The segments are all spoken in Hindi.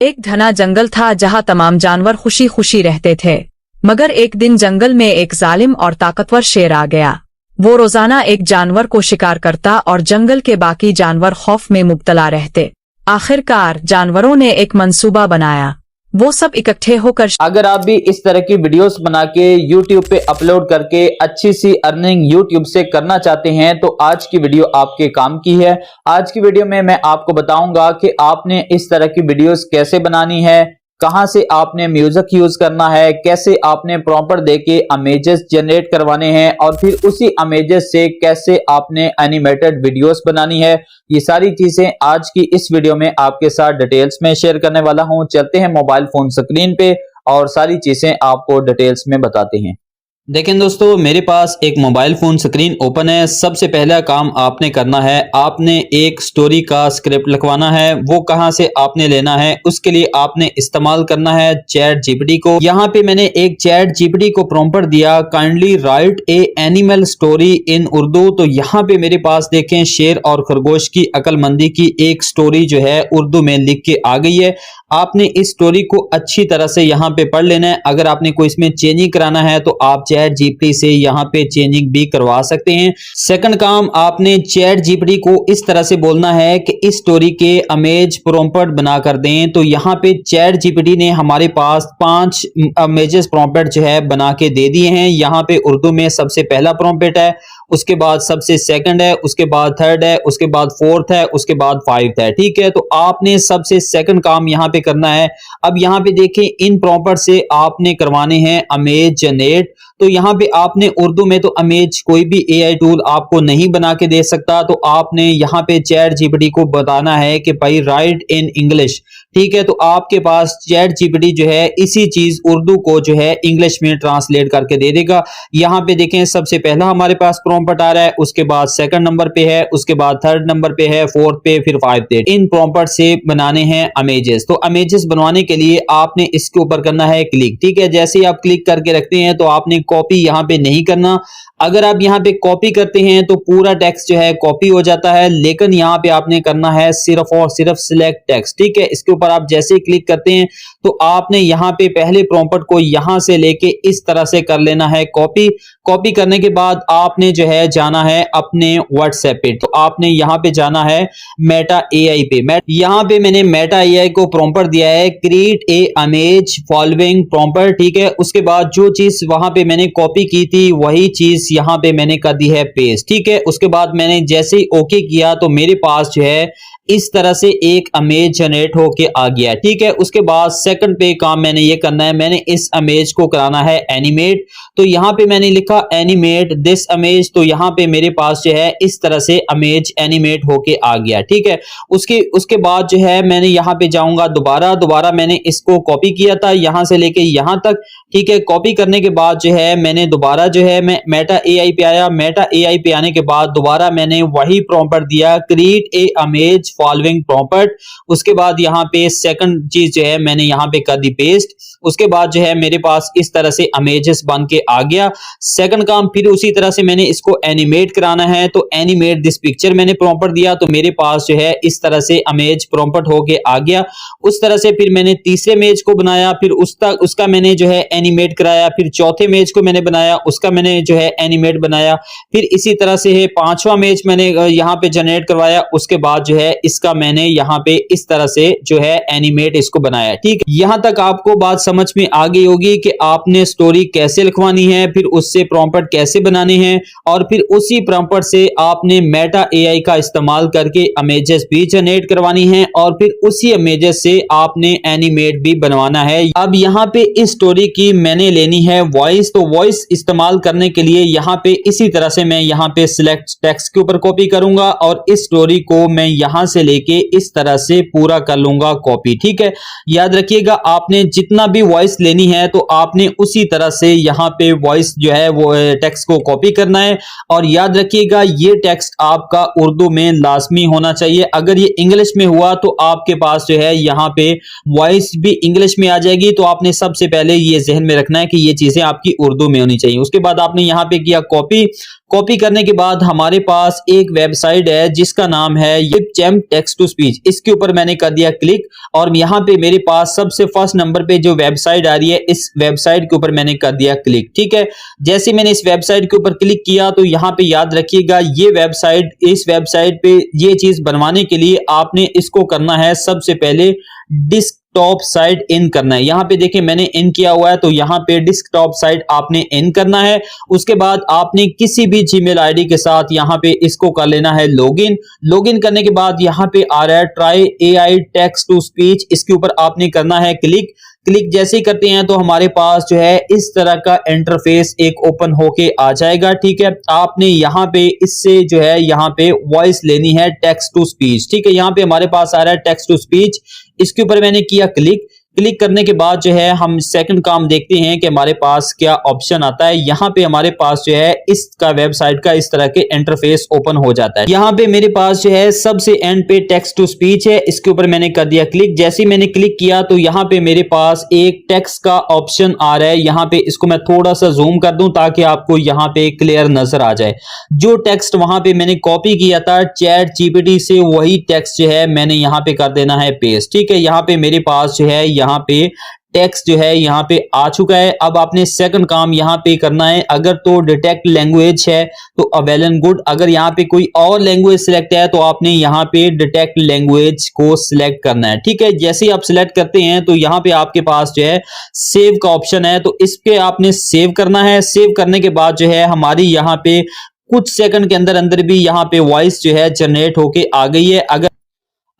एक घना जंगल था जहां तमाम जानवर खुशी खुशी रहते थे। मगर एक दिन जंगल में एक जालिम और ताकतवर शेर आ गया। वो रोजाना एक जानवर को शिकार करता और जंगल के बाकी जानवर खौफ में मुब्तला रहते। आखिरकार जानवरों ने एक मंसूबा बनाया। वो सब इकट्ठे होकर अगर आप भी इस तरह की वीडियोस बना के YouTube पे अपलोड करके अच्छी सी अर्निंग YouTube से करना चाहते हैं तो आज की वीडियो आपके काम की है। आज की वीडियो में मैं आपको बताऊंगा कि आपने इस तरह की वीडियोस कैसे बनानी है, कहां से आपने म्यूजिक यूज करना है, कैसे आपने प्रॉम्प्ट देके इमेजेस जनरेट करवाने हैं और फिर उसी इमेजेस से कैसे आपने एनिमेटेड वीडियोस बनानी है। ये सारी चीजें आज की इस वीडियो में आपके साथ डिटेल्स में शेयर करने वाला हूं। चलते हैं मोबाइल फोन स्क्रीन पे और सारी चीजें आपको डिटेल्स में बताते हैं। देखें दोस्तों, मेरे पास एक मोबाइल फोन स्क्रीन ओपन है। सबसे पहला काम आपने करना है, आपने एक स्टोरी का स्क्रिप्ट लिखवाना है। वो कहां से आपने लेना है, उसके लिए आपने इस्तेमाल करना है चैट जीपीटी को। यहाँ पे मैंने एक चैट जीपीटी को प्रॉम्प्ट दिया, kindly right A animal story in Urdu. तो यहाँ पे मेरे पास देखें शेर और खरगोश की अक्लमंदी की एक स्टोरी जो है उर्दू में लिख के आ गई है। आपने इस स्टोरी को अच्छी तरह से यहाँ पे पढ़ लेना है। अगर आपने कोई इसमें चेंजिंग कराना है तो आप चैट जीपीटी से यहाँ पे चेंजिंग भी करवा सकते हैं। सेकंड काम, आपने चैट जीपीटी को इस तरह से बोलना है कि इस स्टोरी के इमेज प्रॉम्प्ट बना कर दें। तो यहाँ पे चैट जीपीटी ने हमारे पास 5 इमेजेस प्रॉम्प्ट जो है बना के दे दिए हैं। यहाँ पे उर्दू में सबसे पहला प्रॉम्प्ट है, उसके बाद सबसे सेकंड है, उसके बाद थर्ड है, उसके बाद फोर्थ है, उसके बाद 5th है। ठीक है, तो आपने सबसे सेकंड काम यहाँ पे करना है। अब यहाँ पे देखें, इन प्रॉम्प्ट से आपने करवाने हैं इमेज जनरेट। तो यहाँ पे आपने उर्दू में तो इमेज कोई भी एआई टूल आपको नहीं बना के दे सकता। तो आपने यहाँ पे चैट जीपीटी को बताना है कि भाई राइट इन इंग्लिश। ठीक है, तो आपके पास चैट जीपीटी जो है इसी चीज उर्दू को जो है इंग्लिश में ट्रांसलेट करके दे देगा। यहाँ पे देखें, सबसे पहला हमारे पास प्रॉम्प्ट आ रहा है, उसके बाद सेकंड नंबर पे है, उसके बाद थर्ड नंबर पे है, फोर्थ पे, फिर 5th पे। इन प्रॉम्प्ट से बनाने हैं इमेजेस। तो इमेजेस बनवाने के लिए आपने इसके ऊपर करना है क्लिक। ठीक है, जैसे ही आप क्लिक करके रखते हैं तो आपने कॉपी यहाँ पे नहीं करना। अगर आप यहाँ पे कॉपी करते हैं तो पूरा टेक्स्ट जो है कॉपी हो जाता है, लेकिन यहाँ पे आपने करना है सिर्फ और सिर्फ सिलेक्ट टेक्स्ट। ठीक है, इसके ऊपर आप जैसे ही क्लिक करते हैं तो आपने यहाँ पे पहले प्रॉम्प्ट को यहाँ से लेके इस तरह से कर लेना है कॉपी। कॉपी करने के बाद आपने जो है जाना है अपने व्हाट्सएप पे। तो आपने यहाँ पे जाना है मेटा एआई पे। यहाँ पे मैंने मेटा एआई को प्रॉम्प्ट दिया है create a image following prompt. ठीक है, उसके बाद जो चीज वहां पे मैंने कॉपी की थी वही चीज यहाँ पे मैंने कर दी है पेस्ट। ठीक है, उसके बाद मैंने जैसे ही ओके किया तो मेरे पास जो है इस तरह से एक इमेज जनरेट होके आ गया। ठीक है, उसके बाद सेकंड पे काम मैंने ये करना है, मैंने इस इमेज को कराना है एनिमेट। तो यहाँ पे मैंने लिखा एनिमेट दिस इमेज। तो यहाँ पे मेरे पास जो है इस तरह से इमेज एनिमेट होके आ गया। ठीक है, उसके बाद जो है मैंने यहाँ पे जाऊंगा दोबारा मैंने इसको कॉपी किया था यहाँ से लेके यहाँ तक। ठीक है, कॉपी करने के बाद जो है मैंने दोबारा जो है मैं मेटा एआई पे आया। मेटा एआई पे आने के बाद दोबारा मैंने वही प्रॉम्प्ट दिया create a image following prompt. उसके बाद यहाँ पे सेकंड चीज जो है मैंने यहाँ पे कर दी पेस्ट। उसके बाद जो है मेरे पास इस तरह से इमेजेस बन के आ गया। सेकंड काम, फिर उसी तरह से मैंने इसको एनिमेट कराना है। तो एनिमेट दिस पिक्चर मैंने प्रॉम्प्ट दिया, तो मेरे पास जो है इस तरह से इमेज प्रॉम्प्ट होके आ गया। उस तरह से फिर मैंने तीसरे इमेज को बनाया, फिर उसका मैंने जो है एनिमेट कराया। फिर चौथे इमेज को मैंने बनाया, उसका मैंने जो है एनिमेट बनाया। फिर इसी तरह से है पांचवा इमेज मैंने यहाँ पे जनरेट करवाया। उसके बाद जो है इसका मैंने यहाँ पे इस तरह से जो है एनिमेट इसको बनाया। ठीक है, यहां तक आपको बात समझ में आ गई होगी कि आपने स्टोरी कैसे लिखवानी है, फिर उससे प्रॉम्प्ट कैसे बनाने हैं और फिर उसी प्रॉम्प्ट से आपने मेटा एआई का इस्तेमाल करके इमेजेस भी जनरेट करवानी है और फिर उसी इमेजेस से आपने एनिमेट भी बनवाना है। अब यहाँ पे इस स्टोरी की मैंने लेनी है वॉइस। तो वॉइस इस्तेमाल करने के लिए यहाँ पे इसी तरह से मैं यहाँ पे सिलेक्ट टेक्स्ट के ऊपर कॉपी करूंगा और इस स्टोरी को मैं यहाँ से लेके इस तरह से पूरा कर लूंगा कॉपी। ठीक है, याद रखिएगा आपने जितना भी वॉइस लेनी है तो आपने उसी तरह से यहाँ पे वॉइस जो है वो टेक्स्ट को कॉपी करना है। और याद रखिएगा ये टेक्स्ट आपका उर्दू में लाजमी होना चाहिए। अगर ये इंग्लिश में हुआ तो आपके पास जो है यहाँ पे वॉइस भी इंग्लिश में आ जाएगी। तो आपने सबसे पहले ये जहन में रखना है कि ये चीजें आपकी उर्दू में होनी चाहिए। उसके बाद आपने यहाँ पे किया कॉपी। कॉपी करने के बाद हमारे पास एक वेबसाइट है जिसका नाम है YipChamp टेक्स्ट टू स्पीच। इसके ऊपर मैंने कर दिया क्लिक और यहाँ पे मेरे पास सबसे फर्स्ट नंबर पे जो वेबसाइट आ रही है इस वेबसाइट के ऊपर मैंने कर दिया क्लिक। ठीक है, जैसे मैंने इस वेबसाइट के ऊपर क्लिक किया तो यहाँ पे याद रखिएगा ये वेबसाइट, इस वेबसाइट पे ये चीज बनवाने के लिए आपने इसको करना है सबसे पहले डेस्कटॉप साइट इन करना है। यहाँ पे देखिए मैंने इन किया हुआ है तो यहाँ पे डेस्कटॉप साइट आपने इन करना है। उसके बाद आपने किसी भी जीमेल आईडी के साथ यहाँ पे इसको कर लेना है लॉगिन। लॉगिन करने के बाद यहाँ पे आ रहा है try AI text to speech, इसके ऊपर आपने करना है क्लिक। क्लिक जैसे ही करते हैं तो हमारे पास जो है इस तरह का इंटरफेस एक ओपन होके आ जाएगा। ठीक है, आपने यहाँ पे इससे जो है यहाँ पे वॉइस लेनी है टेक्स्ट टू स्पीच। ठीक है, यहाँ पे हमारे पास आ रहा है टेक्स्ट टू स्पीच, इसके ऊपर मैंने किया क्लिक। क्लिक करने के बाद जो है हम सेकंड काम देखते हैं कि हमारे पास क्या ऑप्शन आता है। यहाँ पे हमारे पास जो है इसका वेबसाइट का इस तरह के इंटरफेस ओपन हो जाता है। यहाँ पे मेरे पास जो है सबसे एंड पे टेक्स्ट टू स्पीच है, इसके ऊपर मैंने कर दिया क्लिक। जैसे ही मैंने क्लिक किया तो यहाँ पे मेरे पास एक टेक्स्ट का ऑप्शन आ रहा है। यहाँ पे इसको मैं थोड़ा सा जूम कर दूं ताकि आपको यहाँ पे क्लियर नजर आ जाए। जो टेक्स्ट वहां पे मैंने कॉपी किया था ChatGPT से, वही टेक्स्ट जो है मैंने यहाँ पे कर देना है पेस्ट। ठीक है, यहाँ पे मेरे पास जो है यहाँ पे टेक्स्ट जो है यहाँ पे आ चुका है। अब आपने सेकंड काम यहाँ पे करना है, अगर तो डिटेक्ट लैंग्वेज है तो वेल एंड गुड, अगर यहाँ पे कोई और लैंग्वेज सिलेक्ट है तो आपने यहाँ पे डिटेक्ट लैंग्वेज को सिलेक्ट करना है। ठीक है, जैसे ही आप सिलेक्ट करते हैं तो यहाँ पे आपके पास जो है सेव का ऑप्शन है, तो इस पे आपने सेव करना है। सेव करने के बाद जो है हमारी यहाँ पे कुछ सेकंड के अंदर अंदर भी यहाँ पे वॉइस जो है जनरेट होके आ गई है।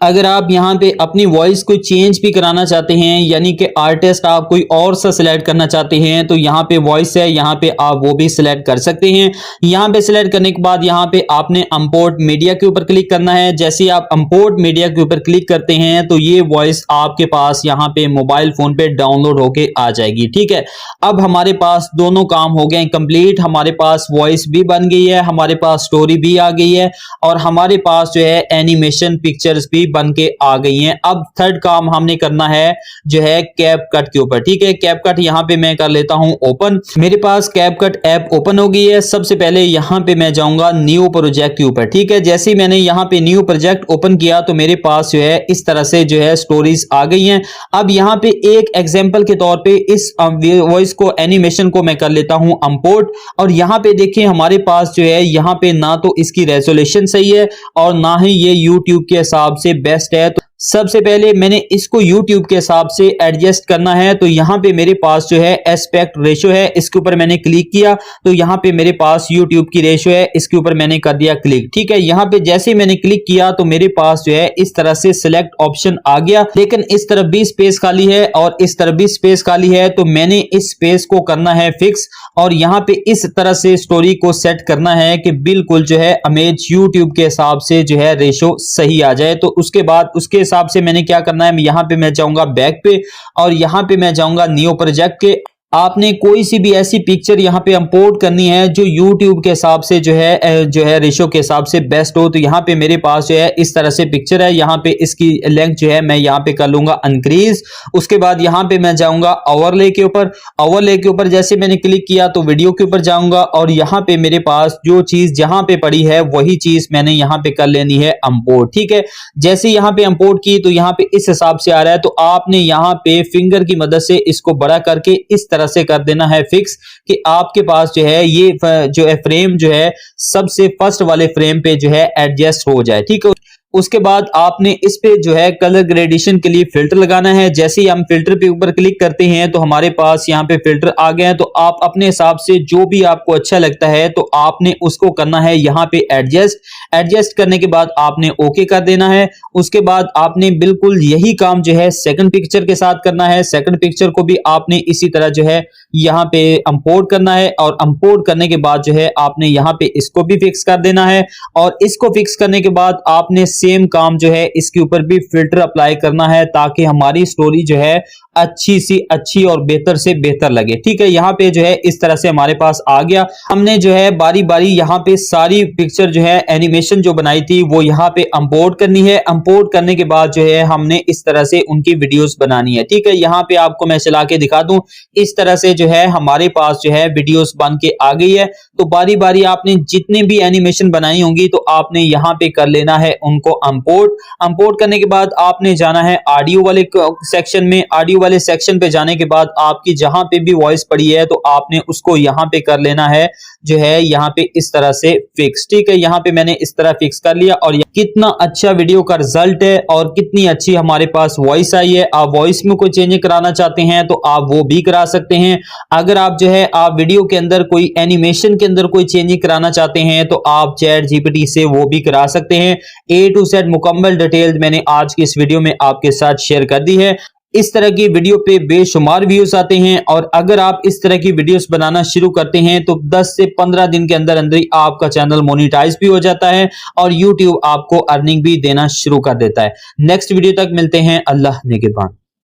अगर आप यहाँ पे अपनी वॉइस को चेंज भी कराना चाहते हैं, यानी कि आर्टिस्ट आप कोई और सा सिलेक्ट करना चाहते हैं, तो यहाँ पे वॉइस है, यहाँ पे आप वो भी सिलेक्ट कर सकते हैं। यहाँ पे सिलेक्ट करने के बाद यहाँ पे आपने इंपोर्ट मीडिया के ऊपर क्लिक करना है। जैसे ही आप इंपोर्ट मीडिया के ऊपर क्लिक करते हैं तो ये वॉइस आपके पास यहाँ पे मोबाइल फोन पे डाउनलोड होके आ जाएगी। ठीक है, अब हमारे पास दोनों काम हो गए कंप्लीट। हमारे पास वॉइस भी बन गई है, हमारे पास स्टोरी भी आ गई है और हमारे पास जो है एनिमेशन पिक्चर्स भी बन के आ गई हैं। अब थर्ड काम हमने करना है जो है कैपकट के ऊपर। ठीक है, कैपकट यहाँ पे मैं कर लेता हूं ओपन। मेरे पास कैपकट ऐप ओपन हो गई है। सबसे पहले यहाँ पे मैं जाऊंगा न्यू प्रोजेक्ट के ऊपर। ठीक है, जैसे ही मैंने यहाँ पे न्यू प्रोजेक्ट ओपन किया तो मेरे पास जो है इस तरह से जो है स्टोरीज आ गई हैं। अब यहाँ पे एक एग्जाम्पल के तौर पे इस वॉइस को, एनिमेशन को मैं कर लेता हूं इंपोर्ट और यहाँ पे देखिए हमारे पास जो है यहाँ पे ना तो इसकी रेजोल्यूशन सही है और ना ही ये यूट्यूब के हिसाब से बेस्ट है। तो सबसे पहले मैंने इसको YouTube के हिसाब से एडजस्ट करना है। तो यहाँ पे मेरे पास जो है एस्पेक्ट रेशियो है, इसके ऊपर मैंने क्लिक किया तो यहाँ पे मेरे पास YouTube की रेशियो है, इसके ऊपर मैंने कर दिया क्लिक। ठीक है, यहाँ पे जैसे मैंने क्लिक किया तो मेरे पास जो है इस तरह से सिलेक्ट ऑप्शन आ गया, लेकिन इस तरफ भी स्पेस खाली है और इस तरफ भी स्पेस खाली है। तो मैंने इस स्पेस को करना है फिक्स और यहाँ पे इस तरह से स्टोरी को सेट करना है कि बिल्कुल जो है इमेज YouTube के हिसाब से जो है रेशियो सही आ जाए। तो उसके बाद उसके हिसाब से मैंने क्या करना है, यहाँ पे मैं जाऊंगा बैक पे और यहाँ पे मैं जाऊंगा न्यू प्रोजेक्ट के। आपने कोई सी भी ऐसी पिक्चर यहाँ पे इंपोर्ट करनी है जो YouTube के हिसाब से जो है रेशियो के हिसाब से बेस्ट हो। तो यहाँ पे मेरे पास जो है इस तरह से पिक्चर है, यहाँ पे इसकी लेंथ जो है मैं यहाँ पे कर लूंगा इंक्रीज। उसके बाद यहाँ पे मैं जाऊंगा ओवरले के ऊपर। ओवरले के ऊपर जैसे मैंने क्लिक किया तो वीडियो के ऊपर जाऊंगा और यहाँ पे मेरे पास जो चीज जहां पे पड़ी है वही चीज मैंने यहाँ पे कर लेनी है इंपोर्ट। ठीक है, जैसे यहाँ पे इंपोर्ट की तो यहाँ पे इस हिसाब से आ रहा है। तो आपने यहाँ पे फिंगर की मदद से इसको बड़ा करके इस तरह से कर देना है फिक्स कि आपके पास जो है ये जो है फ्रेम जो है सबसे फर्स्ट वाले फ्रेम पे जो है एडजस्ट हो जाए। ठीक है, उसके बाद आपने इस पे जो है कलर ग्रेडेशन के लिए फिल्टर लगाना है। जैसे ही हम फिल्टर पे ऊपर क्लिक करते हैं तो हमारे पास यहाँ पे फिल्टर आ गए हैं। तो आप अपने हिसाब से जो भी आपको अच्छा लगता है तो आपने उसको करना है यहाँ पे एडजस्ट करने के बाद आपने ओके कर देना है। उसके बाद आपने बिल्कुल यही काम जो है सेकंड पिक्चर के साथ करना है। सेकंड पिक्चर को भी आपने इसी तरह जो है यहाँ पे इंपोर्ट करना है और इंपोर्ट करने के बाद जो है आपने यहाँ पे इसको भी फिक्स कर देना है और इसको फिक्स करने के बाद आपने सेम काम जो है इसके ऊपर भी फिल्टर अप्लाई करना है ताकि हमारी स्टोरी जो है अच्छी और बेहतर से बेहतर लगे। ठीक है, यहाँ पे जो है इस तरह से हमारे पास आ गया। हमने जो है बारी बारी यहाँ पे सारी पिक्चर जो है एनिमेशन जो बनाई थी वो यहाँ पे इंपोर्ट करनी है। इंपोर्ट करने के बाद जो है हमने इस तरह से उनकी वीडियोस बनानी है। ठीक है, यहाँ पे आपको मैं चला के दिखा दूं, इस तरह से जो है हमारे पास जो है वीडियोस बन के आ गई है। तो बारी बारी आपने जितने भी एनिमेशन बनाई होंगी तो आपने यहाँ पे कर लेना है उनको इंपोर्ट करने के बाद आपने जाना है ऑडियो वाले सेक्शन में। ऑडियो वाले सेक्शन पे जाने के बाद आपकी जहां पे भी वॉइस पड़ी है तो आपने उसको यहाँ पे कर लेना है जो है यहाँ पे इस तरह से फिक्स। ठीक है, यहाँ पे मैंने इस तरह फिक्स कर लिया और कितना अच्छा वीडियो का रिजल्ट है और कितनी अच्छी हमारे पास वॉइस आई है। आप वॉइस में कोई चेंज कराना चाहते हैं तो आप वो भी करा सकते हैं। अगर आप जो है आप वीडियो के अंदर कोई एनिमेशन के अंदर कोई चेंज कराना चाहते हैं तो आप चैट जीपीटी से वो भी करा सकते हैं। ए टू जेड मुकम्मल डिटेल मैंने आज की इस वीडियो में आपके साथ शेयर कर दी है। इस तरह की वीडियो पे बेशुमार व्यूज आते हैं और अगर आप इस तरह की वीडियोस बनाना शुरू करते हैं तो 10 से 15 दिन के अंदर अंदर ही आपका चैनल मोनेटाइज भी हो जाता है और YouTube आपको अर्निंग भी देना शुरू कर देता है। नेक्स्ट वीडियो तक मिलते हैं। अल्लाह निगहबान।